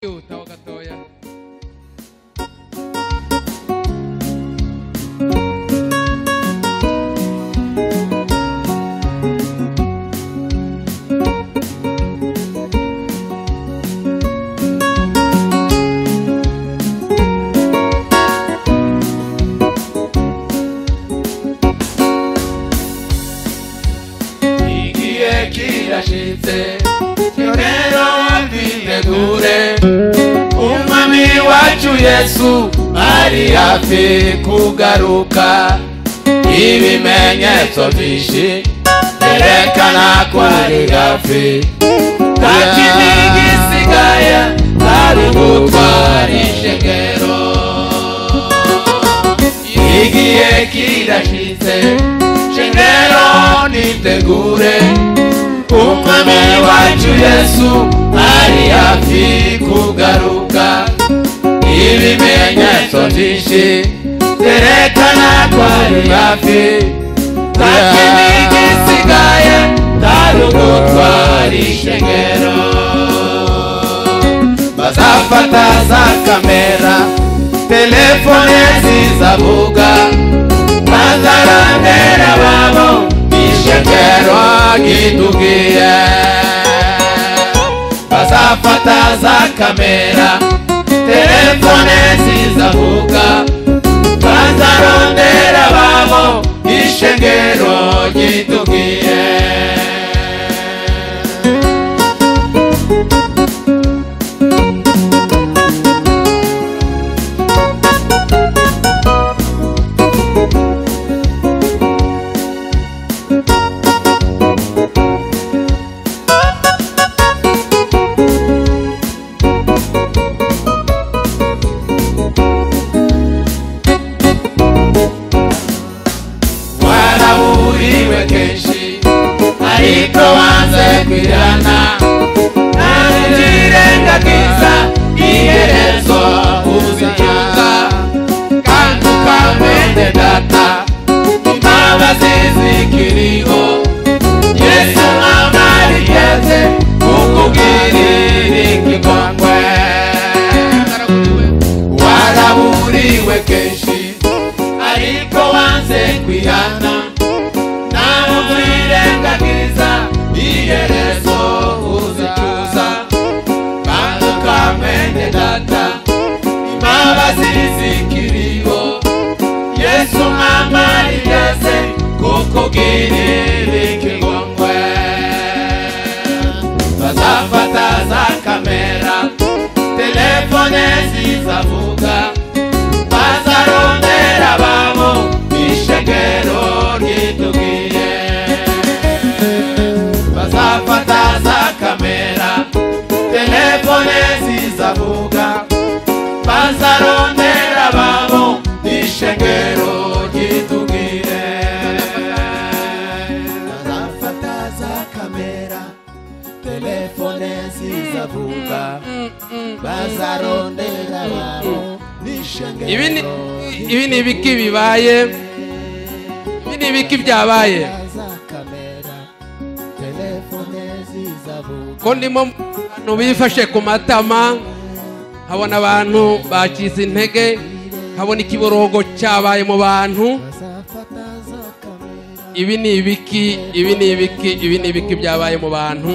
Utaho gatoya. Igihe kirashitse rero twitegure umwami wacu Yesu ari hafi kugaruka. Ibimenyetso byinshi byerekana ko ari hafi, nta kindi gisigaye ari gutwara ishengero. Igihe kirashitse shengero nitegure umwami wacu Yesu ari hafi kugaruka. Ibimenyetso byinshi byerekana ko ari hafi, nta kindi gisigaye ari gutwara ishengero. Bazafata za kamera, telefone zizavuga, bazarondera babo ishengero gitugiye. Bazafata za kamera, telefone zizavuga, bazarondera babo ishengero gitugiye. Ariko wanze kwirana ntirengagiza iherezo uzicyuza, kandi ukamende data imbabazi zikiriho. Yesu amarigeze kukubwirira ikigongwe. Waraburiwe kenshi ariko wanze kwihana, iherezo uzicyuza, kandi ukamende data imbabazi zikiriho. Yesu mama igeze kukubwirira ikigongwe. Bazafata za kamera, telefone zizavuga, bazarondera babo ishengero gitugiye. Bazafata za kamera, telefone zizavuga, bazarondera babo ishengero gitugiye. Bazafata za kamera, telefone zizavuga, bazarondera babo ishengero. Ibi ni ibiki bibaye? Ibi ni ibiki byabaye? Ko ndimo abantu bifashe ku matama, habona abantu bacize intege, habona ikiborogo cyabaye mu bantu. Ibi ni ibiki? Ibi ni ibiki? Ibi ni ibiki byabaye mu bantu?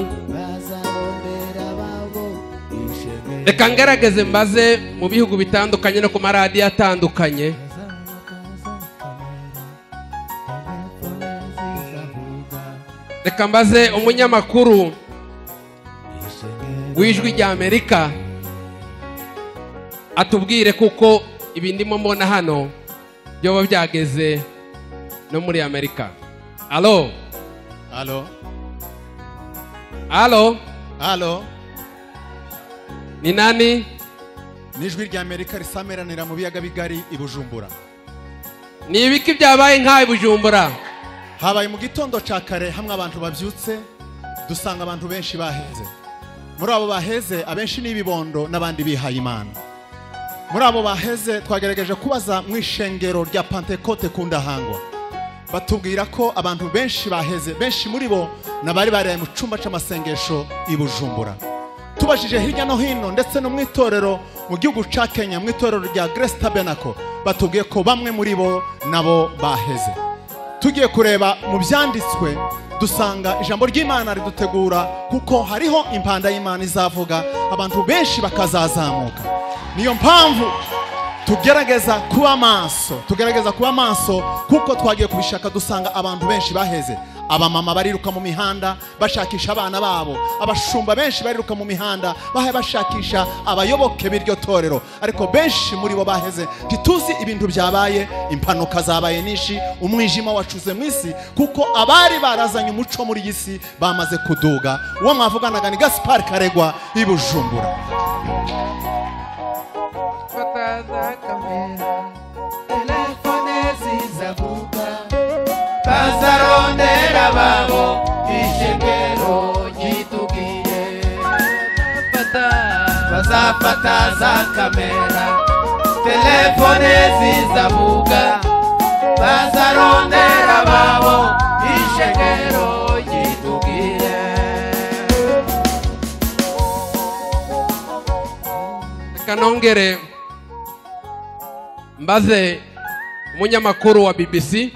Reka ngerageze mbaze mu bihugu bitandukanye no ku maradiyo atandukanye. Reka mbaze umunyamakuru w'Ijwi rya Amerika atubwire kuko ibi ndimo mbona hano byoba byageze no muri Amerika. Alo? Alo? Alo? Alo? Ni nani? N'Ijwi rya Amerika risameranira mu biyaga bigari i Bujumbura. Ni ibiki byabaye nk'aho Bujumbura? Habaye mu gitondo ca kare, hamwe abantu bavyutse dusanga abantu benshi baheze. Muri abo baheze abenshi n'ibibondo n'abandi bihaye Imana. Muri abo baheze twagerageje kubaza mu ishengero rya Pentecote ku Ndahangwa. batubwira ko abantu benshi baheze, benshi muri bo nabari bari mu cyumba cy'amasengesho i Bujumbura. tubashije hirya no hino ndetse no mu itorero mu gihugu ca Kenya mu itorero rya Grace Tabernacle batubwiye ko bamwe muri bo nabo baheze. Tugiye kureba mu byanditswe dusanga ijambo ry'Imana ridutegura kuko hariho impanda y'Imana izavuga abantu benshi bakazazamuka. Niyo mpamvu tugerageza kuba maso kuko twagiye kubishaka dusanga abantu benshi baheze. Abamama bariruka mu mihanda bashakisha abana babo, abashumba benshi bariruka mu mihanda bashakisha abayoboke b'iryo torero, ariko benshi muri bo baheze. Ntituzi ibintu byabaye, impanuka zabaye nishi, umwijima wacuze mu isi kuko abari barazanye umuco muri isi bamaze kuduga. Uwo mwavuganaga ni Gaspar Karegwa i Bujumbura. Fataza kamera, telefone zizavuga, bazarondera babo ishengero gitugiye. Bazafata za kamera, telefone zizavuga, bazarondera babo ishengero gitugiye. Kanongere mbaze umunyamakuru wa BBC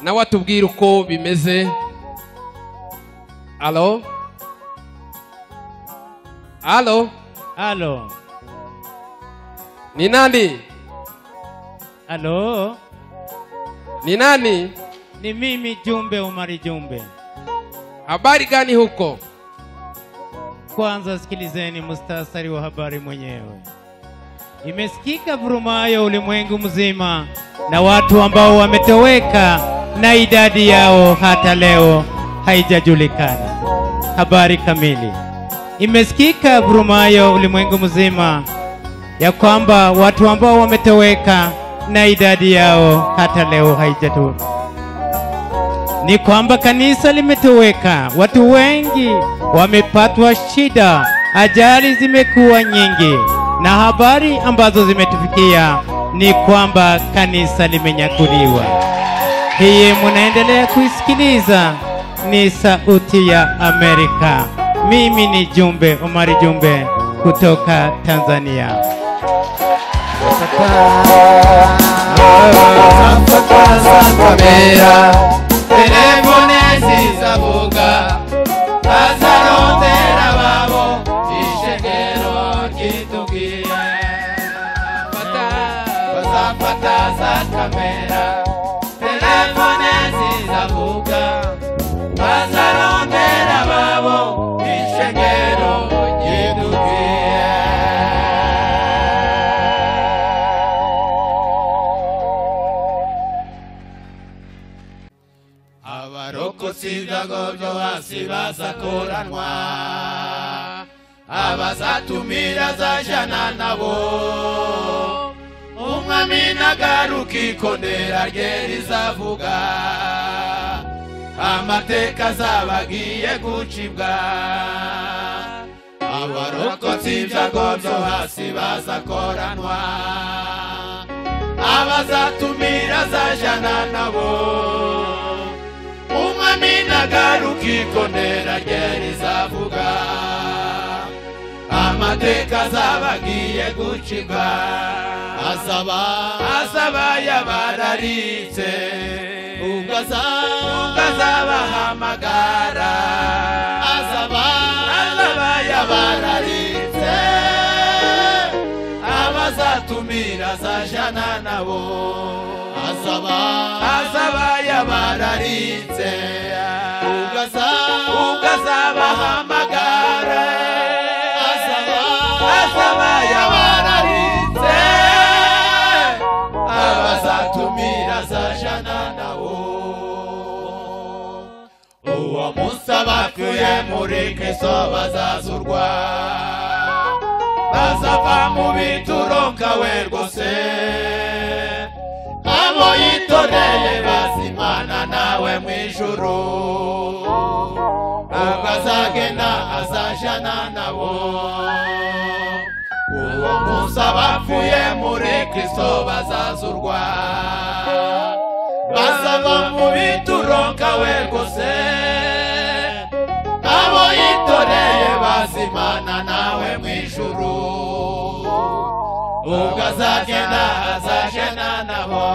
nawe atubwira uko bimeze. Alo? Ni nani? Halo? Ni nani? Ni mimi Jumbe Omari Jumbe. Habari gani huko? Kwanza sikilizeni mustasari wa habari mwenyewe. Imesikika vurumayo ulimwengu mzima na watu ambao wametoweka na idadi yao hata leo haijajulikana. Habari kamili. Imesikika vurumayo ulimwengu mzima ya kwamba watu ambao wametoweka na idadi yao hata leo haijajulikana. Ni kwamba kanisa limetoweka, watu wengi wamepatwa shida, ajali zimekuwa nyingi, na habari ambazo zimetufikia ni kwamba kanisa limenyakuliwa. Hii munaendelea kuisikiliza ni Sauti ya Amerika. Mimi ni Jumbe Omari Jumbe kutoka Tanzania. Telefone zizavuga, bazarondera babo ishengero gitugiye. Bazafata za kamera, telefone zizavuga, bazarondera babo ishengero gitugiye. Abarokotsi ibyago byo hasi bazakoranwa, abazatumira zajana nabo, umwami nagaruka ikondera rye rizavuga, amateka azabagiye gucibwa. Abarokotsi ibyago byo hasi bazakoranwa, abazatumira zajana nabo, umwami nagaruka ikondera rye rizavuga, amateka azabagiye gucibwa. Azaba yabararitse, ubwo azabahamagara. Azaba yabararitse, abazatumira azajana nabo. Azaba yabararitse, ubwo azabahamagara. Azaba yabararitse, abazatumira azajana nabo. Uwo munsi abapfuye muri Kristo bazazurwa, bazava mu bituro nkawe rwose. Abo yitoreye bazimana nawe mu ijuru, ubwo azagenda azajana nabo. Uwo munsi abapfuye muri Kristo bazazurwa, bazava mu bituro nkawe rwose. Abo witoreye bazimana nawe mw'ijuru ubwo azagenda azajana nabo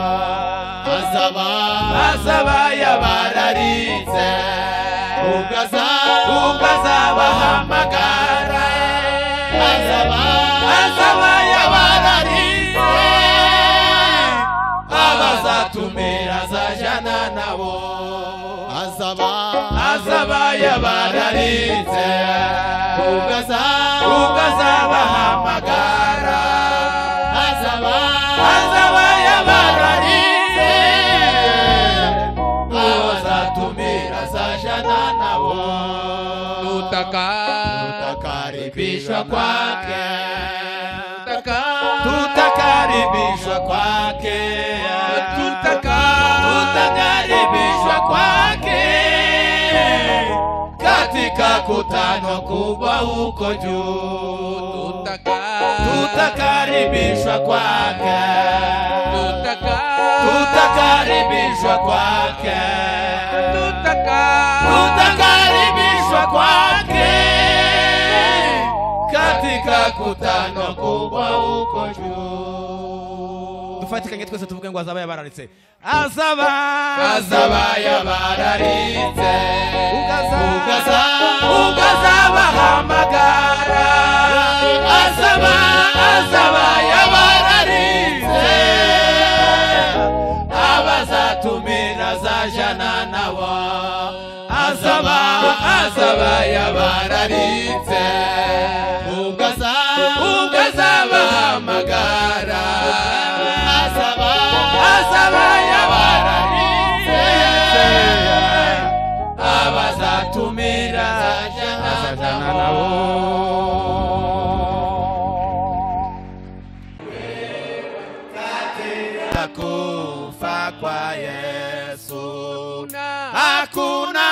azaba yabararitse ubwo azabahamagara azaba yabararitse abazatumira azajana nabo azaba yabararitse ubwo azabahamagara azaba yabararitse abazatumira azajana nabo tutakaribishwa kwake tutakaribishwa kwake tutakaribishwa kwake katika kutano kubwa huko juu tutakaribishwa kwake tutakaribishwa kwake tutakaribishwa kwake katika kutano kubwa huko juu. Dufatikanye twese tuvuge ngo azaba yabararitse azaba yabararitse ukazabahamagara azaba yabararitse abazatumira azajana nabo azaba yabararitse ukazabahamagara azaba yabararitse abazatumira azajana nabo kufa kwa Yesu hakuna